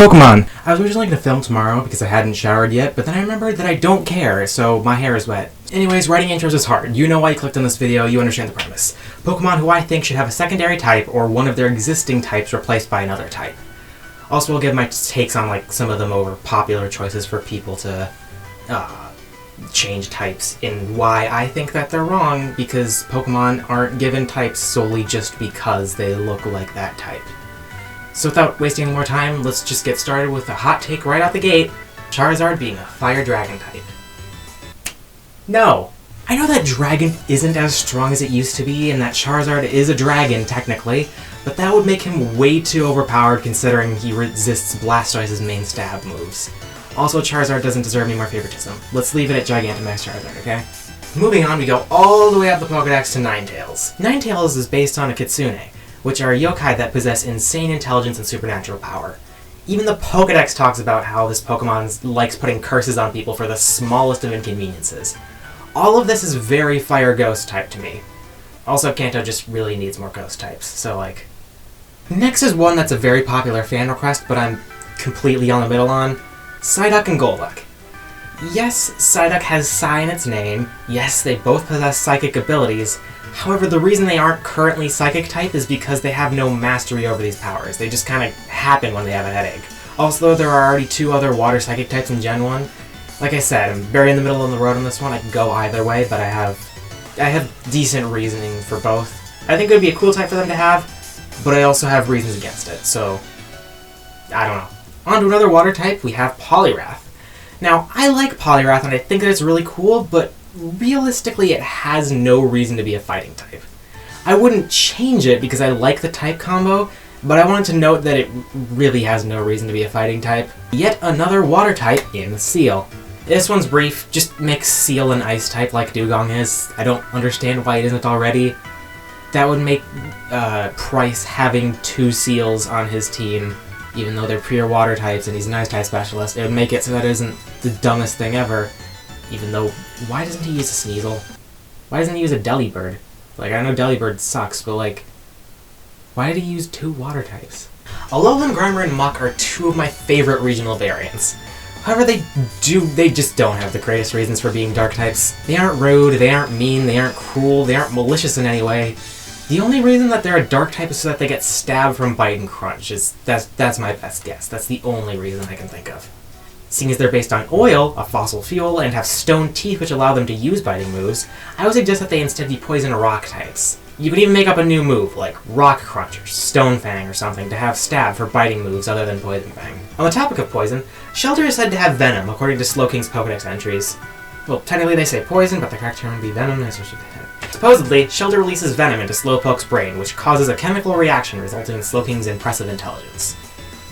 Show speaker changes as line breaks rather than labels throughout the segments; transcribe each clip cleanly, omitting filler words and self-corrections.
Pokemon! I was originally going to film tomorrow because I hadn't showered yet, but then I remembered that I don't care, so my hair is wet. Anyways, writing intros is hard. You know why you clicked on this video, you understand the premise. Pokemon who I think should have a secondary type or one of their existing types replaced by another type. Also, I'll give my takes on some of the more popular choices for people to change types and why I think that they're wrong, because Pokemon aren't given types solely just because they look like that type. So without wasting any more time, let's just get started with a hot take right out the gate, Charizard being a Fire Dragon type. No! I know that Dragon isn't as strong as it used to be, and that Charizard is a dragon, technically, but that would make him way too overpowered considering he resists Blastoise's main stab moves. Also, Charizard doesn't deserve any more favoritism. Let's leave it at Gigantamax Charizard, okay? Moving on, we go all the way up the Pokedex to Ninetales. Ninetales is based on a Kitsune, which are yokai that possess insane intelligence and supernatural power. Even the Pokedex talks about how this Pokemon likes putting curses on people for the smallest of inconveniences. All of this is very Fire Ghost type to me. Also, Kanto just really needs more Ghost types, so Next is one that's a very popular fan request, but I'm completely on the middle on. Psyduck and Golduck. Yes, Psyduck has Psy in its name. Yes, they both possess psychic abilities. However, the reason they aren't currently Psychic type is because they have no mastery over these powers. They just kind of happen when they have a headache. Also, there are already two other Water Psychic types in Gen 1. Like I said, I'm very in the middle of the road on this one. I can go either way, but I have decent reasoning for both. I think it would be a cool type for them to have, but I also have reasons against it, so I don't know. On to another water type, we have Poliwrath. Now, I like Poliwrath and I think that it's really cool, but realistically it has no reason to be a fighting type. I wouldn't change it because I like the type combo, but I wanted to note that it really has no reason to be a fighting type. Yet another water type in Seal. This one's brief, just mix Seal and Ice type like Dugong is. I don't understand why it isn't already. That would make Price having two Seals on his team, even though they're pure water types and he's an Ice type specialist, it would make it so that isn't the dumbest thing ever. Even though, why doesn't he use a Sneasel? Why doesn't he use a Delibird? I know Delibird sucks, but why did he use two water types? Alolan, Grimer, and Muk are two of my favorite regional variants. However, they just don't have the greatest reasons for being dark types. They aren't rude, they aren't mean, they aren't cruel, they aren't malicious in any way. The only reason that they're a dark type is so that they get stabbed from Bite and Crunch. That's my best guess. That's the only reason I can think of. Seeing as they're based on oil, a fossil fuel, and have stone teeth which allow them to use biting moves, I would suggest that they instead be poison or rock types. You could even make up a new move, like Rock Crunch or Stone Fang or something, to have stab for biting moves other than Poison Fang. On the topic of poison, Shelter is said to have venom, according to Slowking's Pokedex entries. Well, technically they say poison, but the correct term would be venom, as what you had. Supposedly, Shelter releases venom into Slowpoke's brain, which causes a chemical reaction resulting in Slowking's impressive intelligence.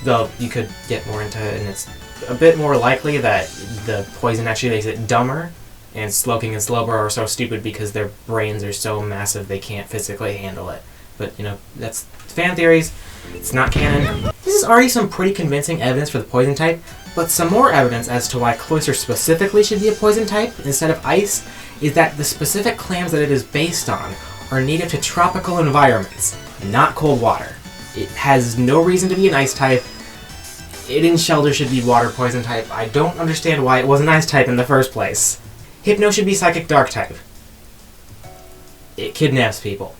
Though, you could get more into it, and it's a bit more likely that the poison actually makes it dumber, and Slowking and Slowbro are so stupid because their brains are so massive they can't physically handle it. But, that's fan theories. It's not canon. This is already some pretty convincing evidence for the poison type, but some more evidence as to why Cloyster specifically should be a poison type instead of ice is that the specific clams that it is based on are native to tropical environments, not cold water. It has no reason to be an ice type. It in Shelter should be water poison type. I don't understand why it was an ice type in the first place. Hypno should be psychic dark type. It kidnaps people.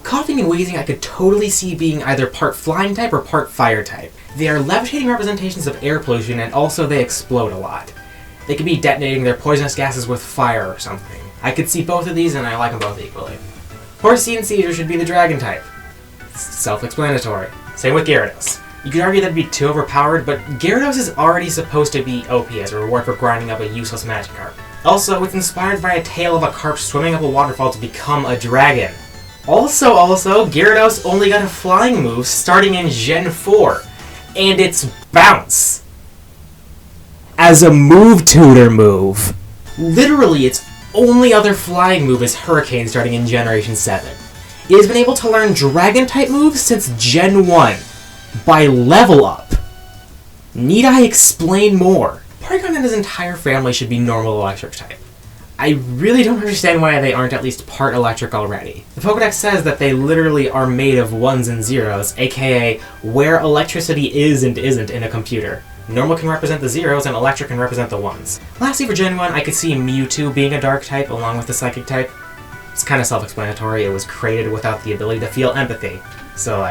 Coughing and wheezing I could totally see being either part flying type or part fire type. They are levitating representations of air pollution, and also they explode a lot. They could be detonating their poisonous gases with fire or something. I could see both of these and I like them both equally. Horsey and Seizure should be the dragon type. Self-explanatory. Same with Gyarados. You could argue that'd be too overpowered, but Gyarados is already supposed to be OP as a reward for grinding up a useless Magikarp. Also, it's inspired by a tale of a carp swimming up a waterfall to become a dragon. Also, Gyarados only got a flying move starting in Gen 4, and it's Bounce. As a move tutor move. Literally, its only other flying move is Hurricane starting in Generation 7. It has been able to learn Dragon-type moves since Gen 1, by level up. Need I explain more? Porygon and his entire family should be normal electric type. I really don't understand why they aren't at least part electric already. The Pokedex says that they literally are made of ones and zeros, aka where electricity is and isn't in a computer. Normal can represent the zeros and electric can represent the ones. Lastly, for Gen 1, I could see Mewtwo being a dark type along with the psychic type. It's kind of self-explanatory. It was created without the ability to feel empathy. So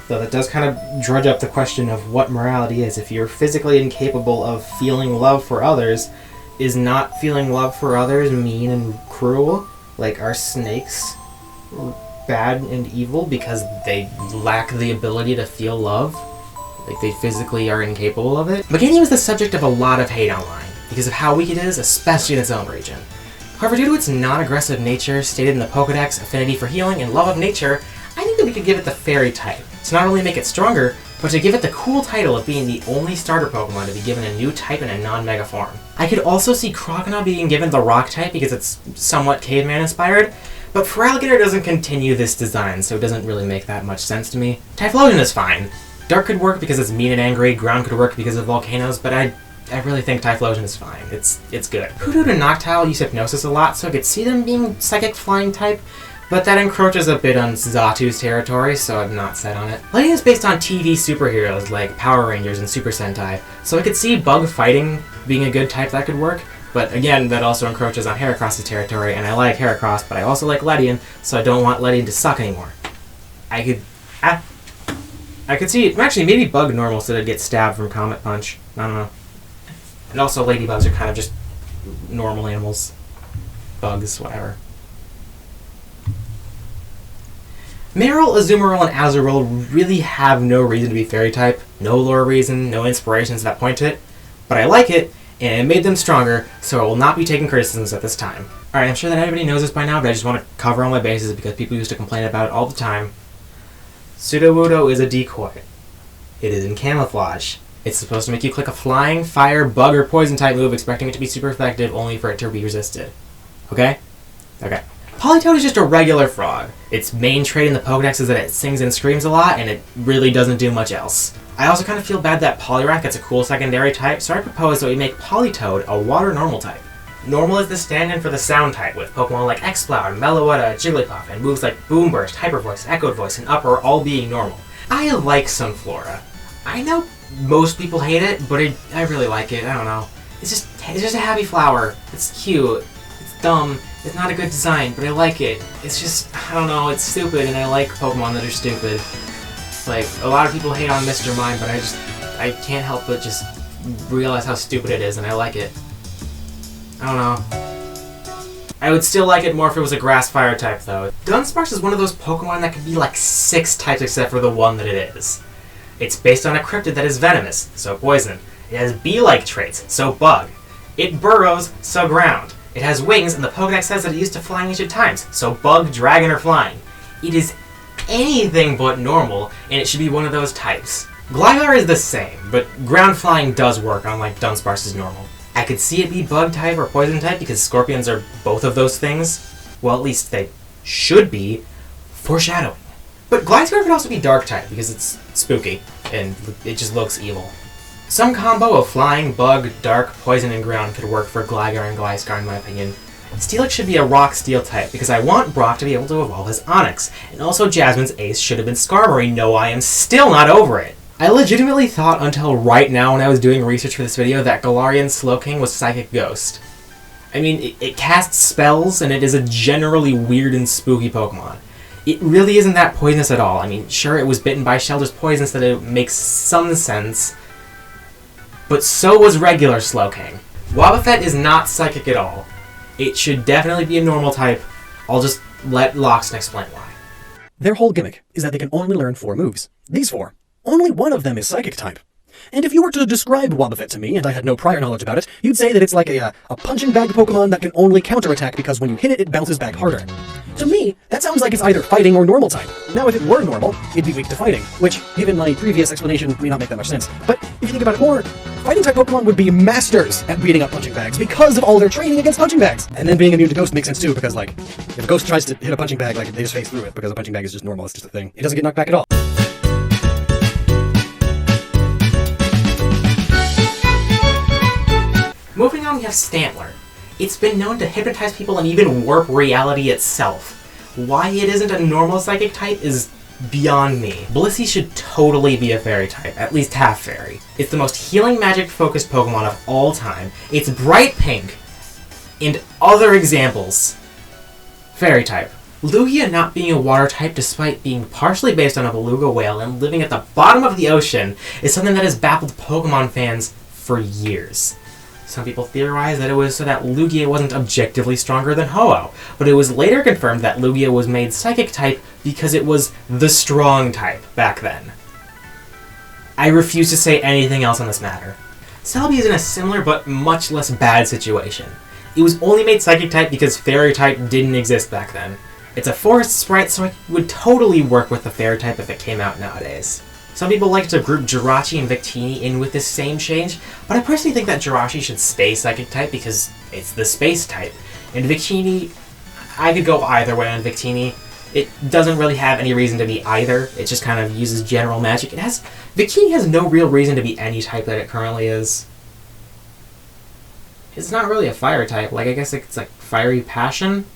that does kind of drudge up the question of what morality is. If you're physically incapable of feeling love for others, is not feeling love for others mean and cruel? Like, are snakes bad and evil because they lack the ability to feel love? Like, they physically are incapable of it? Meganium is the subject of a lot of hate online because of how weak it is, especially in its own region. However, due to its non-aggressive nature, stated in the Pokedex, affinity for healing, and love of nature, I think that we could give it the Fairy type, to not only make it stronger, but to give it the cool title of being the only starter Pokemon to be given a new type in a non-mega form. I could also see Crocodile being given the Rock type because it's somewhat caveman inspired, but Feraligatr doesn't continue this design, so it doesn't really make that much sense to me. Typhlosion is fine. Dark could work because it's mean and angry, Ground could work because of volcanoes, but I really think Typhlosion is fine. It's good. Hoothoot and Noctowl use Hypnosis a lot, so I could see them being Psychic Flying type, but that encroaches a bit on Xatu's territory, so I'm not set on it. Lighting is based on TV superheroes like Power Rangers and Super Sentai, so I could see Bug Fighting being a good type that could work, but again, that also encroaches on Heracross's territory, and I like Heracross, but I also like Ledian, so I don't want Ledian to suck anymore. I could see, actually, maybe Bug normal so they'd get stabbed from Comet Punch. I don't know. And also, ladybugs are kind of just normal animals. Bugs, whatever. Marill, Azumarill, and Azurill really have no reason to be Fairy type. No lore reason, no inspirations that point to it. But I like it, and it made them stronger, so I will not be taking criticisms at this time. Alright, I'm sure that everybody knows this by now, but I just want to cover all my bases because people used to complain about it all the time. Sudowoodo is a decoy. It is in camouflage. It's supposed to make you click a flying, fire, bug, or poison type move expecting it to be super effective only for it to be resisted. Okay? Okay. Politoed is just a regular frog. Its main trait in the Pokedex is that it sings and screams a lot, and it really doesn't do much else. I also kind of feel bad that Poliwrath gets a cool secondary type, so I propose that we make Politoed a water normal type. Normal is the stand-in for the sound type, with Pokemon like Exploud, Meloetta, Jigglypuff, and moves like Boom Burst, Hyper Voice, Echoed Voice, and Upper all being normal. I like Sunflora. I know most people hate it, but I really like it. I don't know. It's just a happy flower. It's cute. It's dumb. It's not a good design, but I like it. It's just, I don't know, it's stupid, and I like Pokemon that are stupid. Like, a lot of people hate on Mr. Mime, but I can't help but just realize how stupid it is, and I like it. I don't know. I would still like it more if it was a grass-fire type, though. Dunsparce is one of those Pokemon that could be like 6 types except for the one that it is. It's based on a cryptid that is venomous, so poison. It has bee-like traits, so bug. It burrows, so ground. It has wings, and the Pokedex says that it used to flying ancient times, so bug, dragon, or flying. It is anything but normal, and it should be one of those types. Gligar is the same, but ground flying does work, unlike Dunsparce's normal. I could see it be bug type or poison type because scorpions are both of those things. Well, at least they should be. Foreshadowing. But Gliscor could also be dark type because it's spooky, and it just looks evil. Some combo of flying, bug, dark, poison, and ground could work for Gligar and Gliscor in my opinion. Steelix should be a rock steel type because I want Brock to be able to evolve as Onix, and also Jasmine's ace should have been Skarmory. No, I am still not over it. I legitimately thought until right now when I was doing research for this video that Galarian Slowking was Psychic Ghost. I mean, it casts spells and it is a generally weird and spooky Pokemon. It really isn't that poisonous at all. I mean, sure, it was bitten by Shelter's poison so that it makes some sense, but so was regular Slowking. Wobbuffet is not psychic at all. It should definitely be a normal type. I'll just let Loxton explain why.
Their whole gimmick is that they can only learn 4 moves. These 4. Only one of them is psychic type. And if you were to describe Wobbuffet to me, and I had no prior knowledge about it, you'd say that it's like a punching bag Pokemon that can only counterattack because when you hit it, it bounces back harder. To me, that sounds like it's either fighting or normal type. Now, if it were normal, it'd be weak to fighting, which, given my previous explanation, may not make that much sense. But if you think about it more, fighting type Pokemon would be masters at beating up punching bags because of all their training against punching bags. And then being immune to Ghost makes sense too, because like, if a Ghost tries to hit a punching bag, like, they just phase through it because a punching bag is just normal, it's just a thing. It doesn't get knocked back at all.
Moving on, we have Stantler. It's been known to hypnotize people and even warp reality itself. Why it isn't a normal psychic type is beyond me. Blissey should totally be a fairy type, at least half fairy. It's the most healing magic focused Pokemon of all time. It's bright pink. And other examples. Fairy type. Lugia not being a water type despite being partially based on a beluga whale and living at the bottom of the ocean is something that has baffled Pokemon fans for years. Some people theorize that it was so that Lugia wasn't objectively stronger than Ho-Oh, but it was later confirmed that Lugia was made psychic type because it was the strong type back then. I refuse to say anything else on this matter. Celebi is in a similar but much less bad situation. It was only made psychic type because fairy type didn't exist back then. It's a forest sprite, so it would totally work with the fairy type if it came out nowadays. Some people like to group Jirachi and Victini in with this same change, but I personally think that Jirachi should stay psychic type because it's the space type. And Victini, I could go either way on Victini. It doesn't really have any reason to be either. It just kind of uses general magic. Victini has no real reason to be any type that it currently is. It's not really a fire type. Like, I guess it's like Fiery Passion.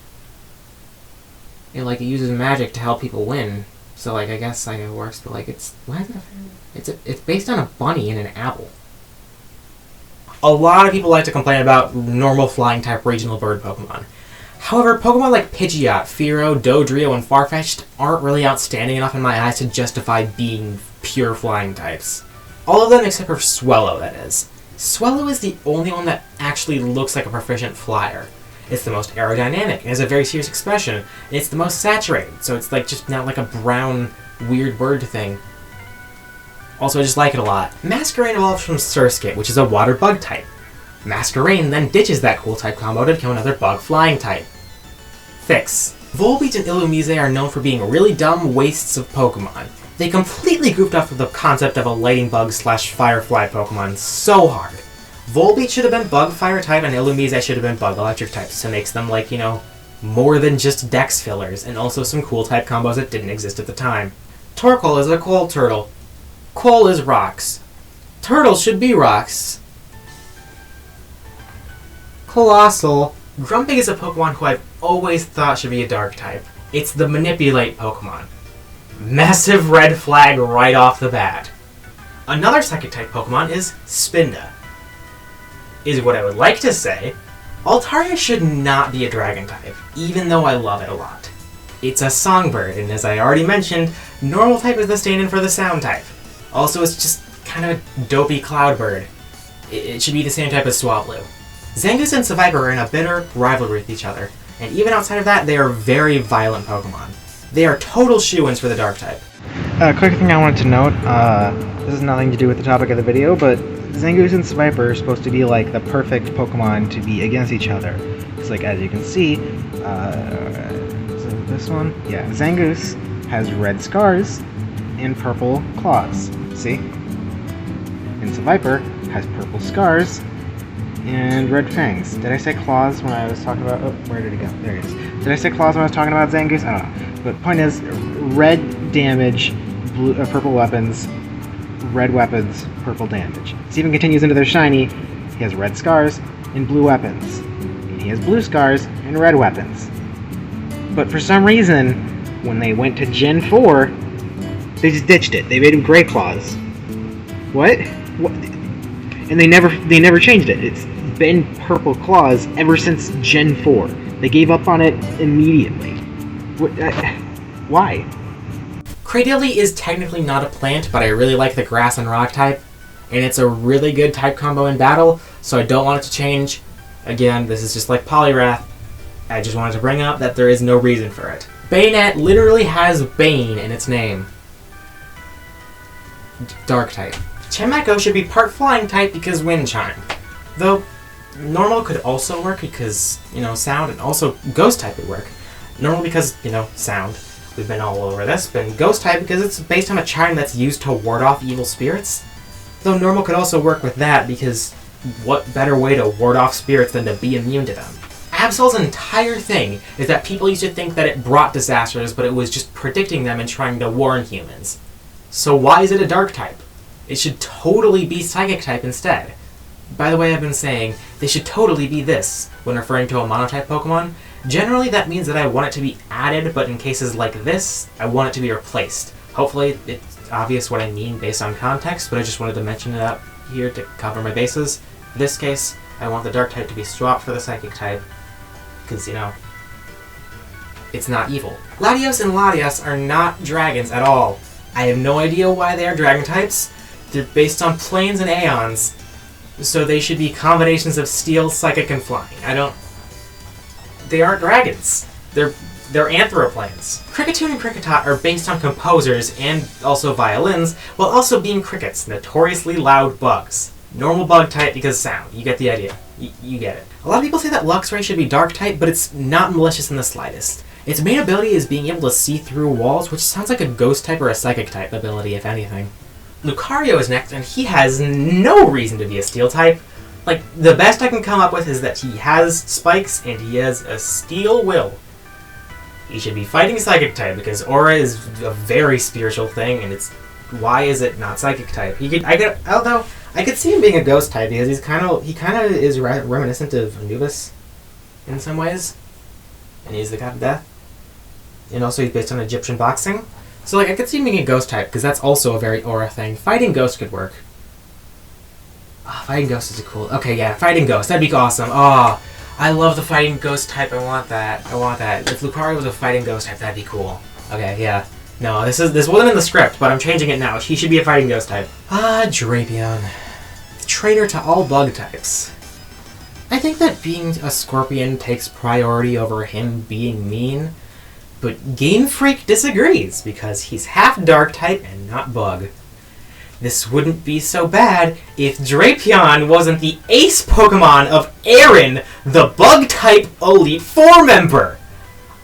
And like, it uses magic to help people win. So, like, I guess like, it works, but, like, why is it a fairy? It's based on a bunny and an apple. A lot of people like to complain about normal flying-type regional bird Pokemon. However, Pokemon like Pidgeot, Fearow, Dodrio, and Farfetch'd aren't really outstanding enough in my eyes to justify being pure flying types. All of them except for Swellow, that is. Swellow is the only one that actually looks like a proficient flyer. It's the most aerodynamic, and has a very serious expression, and it's the most saturated, so it's like just not like a brown, weird bird thing. Also, I just like it a lot. Masquerain evolves from Surskit, which is a water bug type. Masquerain then ditches that cool type combo to become another bug flying type. Fix. Volbeat and Illumise are known for being really dumb wastes of Pokemon. They completely goofed off of the concept of a lightning bug / firefly Pokemon so hard. Volbeat should have been bug fire type and Illumise should have been bug electric type, so it makes them like, more than just dex fillers, and also some cool type combos that didn't exist at the time. Torkoal is a coal turtle. Coal is rocks. Turtles should be rocks. Colossal. Grumpig is a Pokemon who I've always thought should be a dark type. It's the manipulate Pokemon. Massive red flag right off the bat. Another psychic type Pokemon is Spinda. Is what I would like to say, Altaria should not be a dragon type, even though I love it a lot. It's a songbird, and as I already mentioned, normal type is the stand-in for the sound type. Also, it's just kind of a dopey cloud bird. It should be the same type as Swablu. Zangoose and Seviper are in a bitter rivalry with each other, and even outside of that, they are very violent Pokemon. They are total shoo-ins for the dark type.
Quick thing I wanted to note, this has nothing to do with the topic of the video, but Zangoose and Seviper are supposed to be like the perfect Pokemon to be against each other. It's like, as you can see, is it this one? Yeah, Zangoose has red scars and purple claws. See? And Seviper has purple scars and red fangs. Did I say claws when I was talking about... Oh, where did it go? There it is. Did I say claws when I was talking about Zangoose? I don't know. But point is, red damage, purple weapons, red weapons, purple damage. This even continues into their shiny. He has red scars and blue weapons. And he has blue scars and red weapons. But for some reason, when they went to Gen 4, they just ditched it. They made him Grey Claws. What? And they never changed it. It's been Purple Claws ever since Gen 4. They gave up on it immediately. Why?
Cradily is technically not a plant, but I really like the grass and rock type, and it's a really good type combo in battle, so I don't want it to change. Again, this is just like Poliwrath. I just wanted to bring up that there is no reason for it. Bayonet literally has Bane in its name. Dark type. Chimecho should be part flying type because Wind Chime. Though, normal could also work because, sound, and also ghost type would work. Normal because, sound. We've been all over this, but ghost type because it's based on a chime that's used to ward off evil spirits. Though normal could also work with that because what better way to ward off spirits than to be immune to them? Absol's entire thing is that people used to think that it brought disasters, but it was just predicting them and trying to warn humans. So why is it a dark type? It should totally be psychic type instead. By the way, I've been saying they should totally be this when referring to a monotype Pokemon. Generally, that means that I want it to be added, but in cases like this, I want it to be replaced. Hopefully, it's obvious what I mean based on context, but I just wanted to mention it up here to cover my bases. In this case, I want the Dark type to be swapped for the Psychic type, because, you know, it's not evil. Latios and Latias are not dragons at all. I have no idea why they are dragon types. They're based on planes and aeons, so they should be combinations of steel, psychic, and flying. They aren't dragons. They're anthroplanes. Kricketune and Kricketot are based on composers and also violins, while also being crickets, notoriously loud bugs. Normal bug type because sound. You get the idea. You get it. A lot of people say that Luxray should be dark type, but it's not malicious in the slightest. Its main ability is being able to see through walls, which sounds like a ghost type or a psychic type ability, if anything. Lucario is next, and he has no reason to be a steel type. Like, the best I can come up with is that he has spikes and he has a steel will. He should be fighting psychic type because aura is a very spiritual thing, and it's why is it not psychic type? Although I could see him being a ghost type because he kind of is reminiscent of Anubis in some ways, and he's the god of death, and also he's based on Egyptian boxing. So like I could see him being a ghost type because that's also a very aura thing. Fighting ghost could work. Oh, fighting ghost is a cool. Okay, yeah, fighting ghost. That'd be awesome. Oh, I love the fighting ghost type. I want that. If Lucario was a fighting ghost type, that'd be cool. Okay, yeah. No, this wasn't in the script, but I'm changing it now. He should be a fighting ghost type. Drapion. The traitor to all bug types. I think that being a Scorpion takes priority over him being mean, but Game Freak disagrees because he's half dark type and not bug. This wouldn't be so bad if Drapion wasn't the ace Pokemon of Aaron, the bug-type Elite Four member.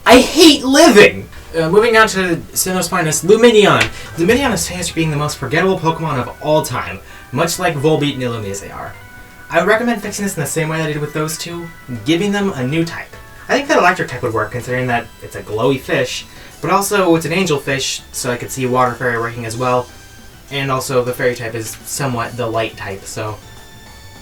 I hate living! Moving on to Sinnospinus, Lumineon. Lumineon is famous for being the most forgettable Pokemon of all time, much like Volbeat and Illumise they are. I would recommend fixing this in the same way I did with those two, giving them a new type. I think that Electric type would work, considering that it's a glowy fish, but also it's an angel fish, so I could see Water Fairy working as well. And also, the Fairy type is somewhat the light type, so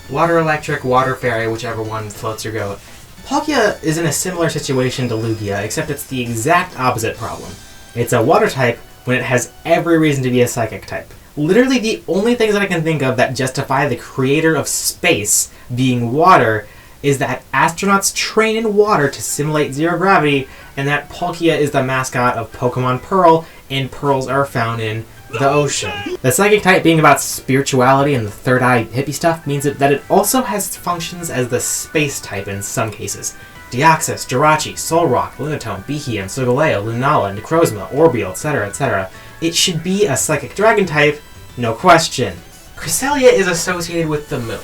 Water Electric, Water Fairy, whichever one floats your goat. Palkia is in a similar situation to Lugia, except it's the exact opposite problem. It's a Water type when it has every reason to be a Psychic type. Literally the only things that I can think of that justify the creator of space being water is that astronauts train in water to simulate zero gravity, and that Palkia is the mascot of Pokemon Pearl, and pearls are found in the ocean. The Psychic type being about spirituality and the third eye hippie stuff means that it also has functions as the space type in some cases. Deoxys, Jirachi, Solrock, Lunatone, Beheeyem, Solgaleo, Lunala, Necrozma, Orbeal, etc., etc. It should be a Psychic Dragon type, no question. Cresselia is associated with the moon.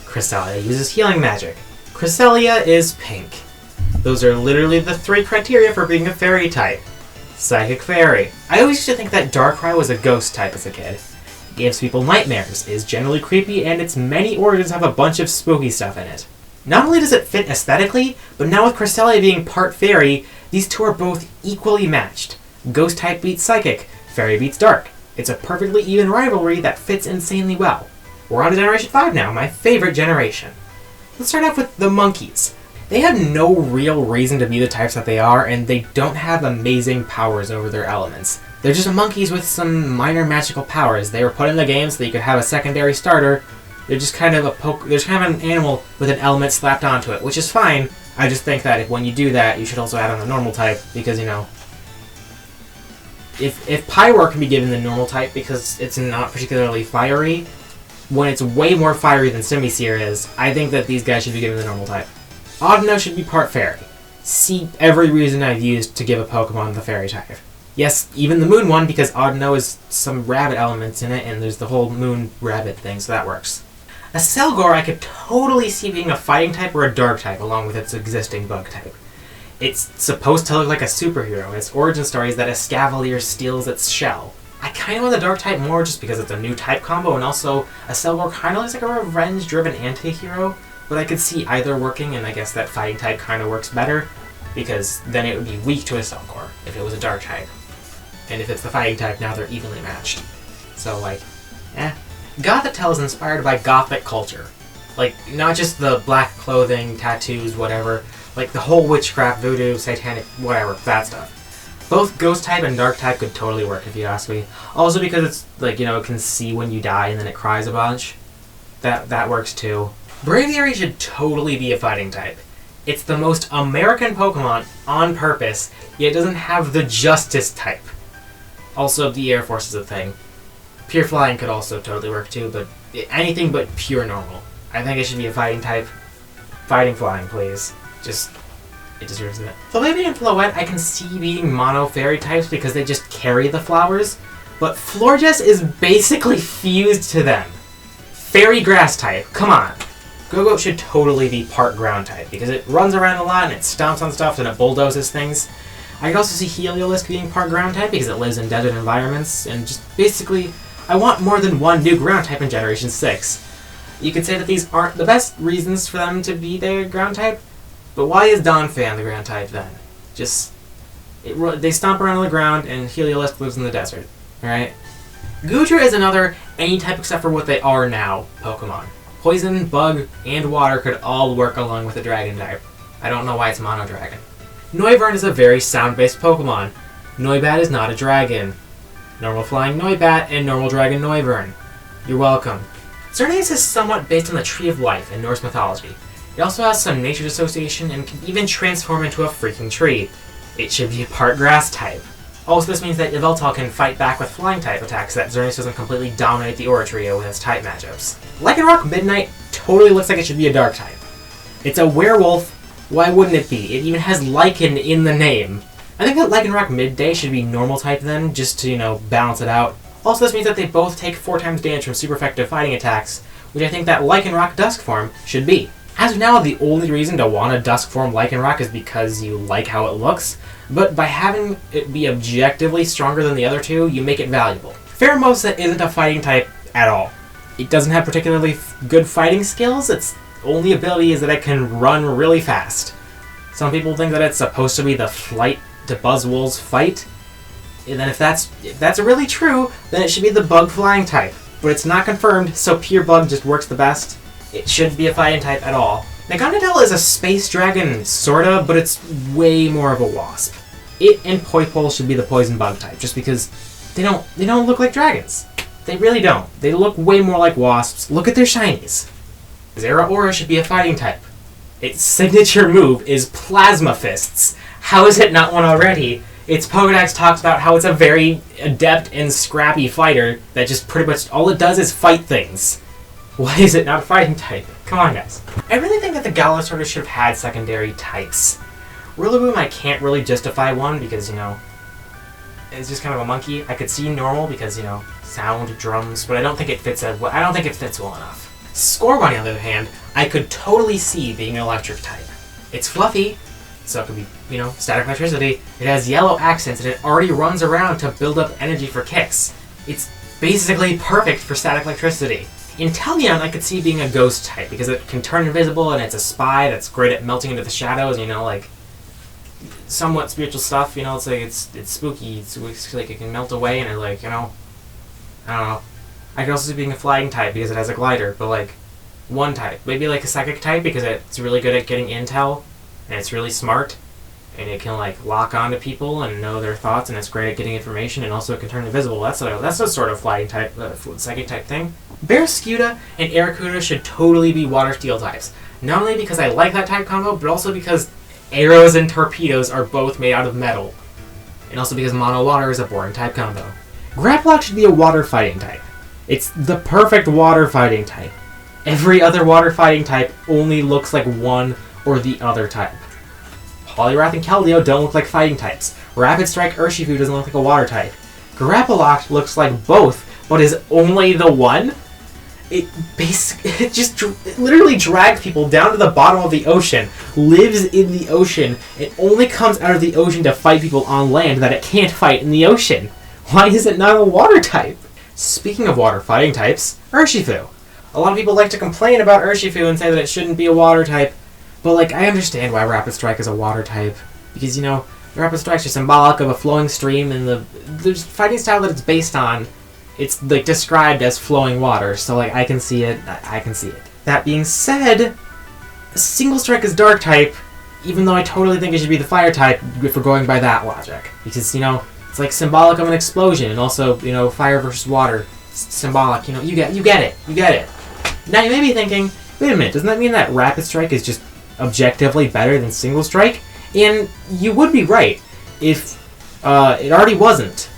Cresselia uses healing magic. Cresselia is pink. Those are literally the three criteria for being a fairy type. Psychic Fairy. I always used to think that Darkrai was a ghost type as a kid. It gives people nightmares, is generally creepy, and its many origins have a bunch of spooky stuff in it. Not only does it fit aesthetically, but now with Cresselia being part fairy, these two are both equally matched. Ghost type beats Psychic, Fairy beats Dark. It's a perfectly even rivalry that fits insanely well. We're on to Generation 5 now, my favorite generation. Let's start off with the monkeys. They have no real reason to be the types that they are, and they don't have amazing powers over their elements. They're just monkeys with some minor magical powers. They were put in the game so that you could have a secondary starter. They're just kind of an animal with an element slapped onto it, which is fine. I just think that when you do that, you should also add on the normal type, because, you know, if Pyroar can be given the normal type because it's not particularly fiery, when it's way more fiery than Simisear is, I think that these guys should be given the normal type. Audino should be part fairy. See every reason I've used to give a Pokemon the fairy type. Yes, even the moon one, because Audino is some rabbit elements in it, and there's the whole moon rabbit thing, so that works. A Selgor I could totally see being a fighting type or a dark type, along with its existing bug type. It's supposed to look like a superhero, and its origin story is that a Scavalier steals its shell. I kind of want the dark type more just because it's a new type combo, and also a Selgor kind of looks like a revenge-driven anti-hero. But I could see either working, and I guess that fighting type kind of works better, because then it would be weak to a Selgor if it was a dark type. And if it's the fighting type, now they're evenly matched. So, like, Gothitelle is inspired by Gothic culture. Like, not just the black clothing, tattoos, whatever. Like, the whole witchcraft, voodoo, satanic, whatever, that stuff. Both ghost type and dark type could totally work, if you ask me. Also because it's, like, you know, it can see when you die and then it cries a bunch. That works too. Braviary should totally be a fighting type. It's the most American Pokemon on purpose, yet it doesn't have the Justice type. Also, the Air Force is a thing. Pure Flying could also totally work too, but anything but pure normal. I think it should be a fighting type. Fighting Flying, please. It deserves it. Flabébé and Floette I can see being mono fairy types because they just carry the flowers, but Florges is basically fused to them. Fairy grass type, come on. Go-Go should totally be part ground type because it runs around a lot and it stomps on stuff and it bulldozes things. I could also see Heliolisk being part ground type because it lives in desert environments, and just basically, I want more than one new ground type in Generation 6. You could say that these aren't the best reasons for them to be their ground type, but why is Donphan the ground type then? They stomp around on the ground and Heliolisk lives in the desert, alright? Goodra is another any type except for what they are now Pokemon. Poison, Bug, and Water could all work along with the Dragon type. I don't know why it's Mono Dragon. Noivern is a very sound-based Pokemon. Noibat is not a dragon. Normal Flying Noibat and Normal Dragon Noivern. You're welcome. Xerneas is somewhat based on the Tree of Life in Norse mythology. It also has some nature dissociation and can even transform into a freaking tree. It should be a part grass type. Also, this means that Yveltal can fight back with flying type attacks so that Xerneas doesn't completely dominate the Aura Trio with its type matchups. Lycanroc Midnight totally looks like it should be a dark type. It's a werewolf, why wouldn't it be? It even has Lycan in the name. I think that Lycanroc Midday should be normal type then, just to, you know, balance it out. Also, this means that they both take 4 times damage from super effective fighting attacks, which I think that Lycanroc Dusk form should be. As of now, the only reason to want a Dusk form Lycanroc is because you like how it looks, but by having it be objectively stronger than the other two, you make it valuable. Pheromosa isn't a fighting type at all. It doesn't have particularly good fighting skills. Its only ability is that it can run really fast. Some people think that it's supposed to be the flight to Buzzwole's fight, and then if that's really true, then it should be the Bug flying type. But it's not confirmed, so pure Bug just works the best. It shouldn't be a fighting type at all. Naganadel is a space dragon, sorta, but it's way more of a wasp. It and Poipole should be the poison bug type, just because they don't look like dragons. They really don't. They look way more like wasps. Look at their shinies. Zeraora should be a fighting type. Its signature move is Plasma Fists. How is it not one already? Its Pokedex talks about how it's a very adept and scrappy fighter that just pretty much all it does is fight things. Why is it not a fighting type? Come on, guys. I really think that the Gallostorter should have had secondary types. Rillaboom I can't really justify one because, you know, it's just kind of a monkey. I could see normal because, you know, sound, drums, but I don't think it fits well enough. Scorbunny, on the other hand, I could totally see being an electric type. It's fluffy, so it could be, you know, static electricity. It has yellow accents and it already runs around to build up energy for kicks. It's basically perfect for static electricity. Inteleon I could see being a ghost type because it can turn invisible and it's a spy that's great at melting into the shadows, you know, like somewhat spiritual stuff, you know, it's like it's spooky, it's like it can melt away and it, like, you know, I don't know. I could also see being a flying type because it has a glider, but like one type. Maybe like a psychic type because it's really good at getting intel and it's really smart and it can like lock onto people and know their thoughts and it's great at getting information and also it can turn invisible. That's a sort of flying type, psychic type thing. Barraskewda and Arrokuda should totally be water steel types. Not only because I like that type combo, but also because arrows and torpedoes are both made out of metal. And also because mono water is a boring type combo. Grapploct should be a water fighting type. It's the perfect water fighting type. Every other water fighting type only looks like one or the other type. Poliwrath and Keldeo don't look like fighting types. Rapid Strike Urshifu doesn't look like a water type. Grapploct looks like both, but is only the one? It literally drags people down to the bottom of the ocean, lives in the ocean, and only comes out of the ocean to fight people on land that it can't fight in the ocean. Why is it not a water type? Speaking of water fighting types, Urshifu. A lot of people like to complain about Urshifu and say that it shouldn't be a water type, but like I understand why Rapid Strike is a water type, because, you know, Rapid Strike's just symbolic of a flowing stream and the fighting style that it's based on. It's like described as flowing water, so like I can see it. That being said, Single Strike is Dark type, even though I totally think it should be the Fire type if we're going by that logic. Because, it's like symbolic of an explosion, and also, fire versus water, symbolic, you get it. Now you may be thinking, wait a minute, doesn't that mean that Rapid Strike is just objectively better than Single Strike? And you would be right, if it already wasn't.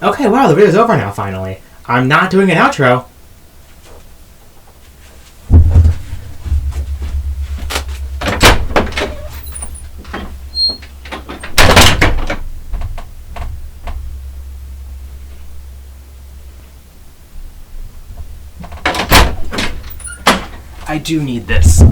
Okay, wow, the video's over now, finally. I'm not doing an outro. I do need this.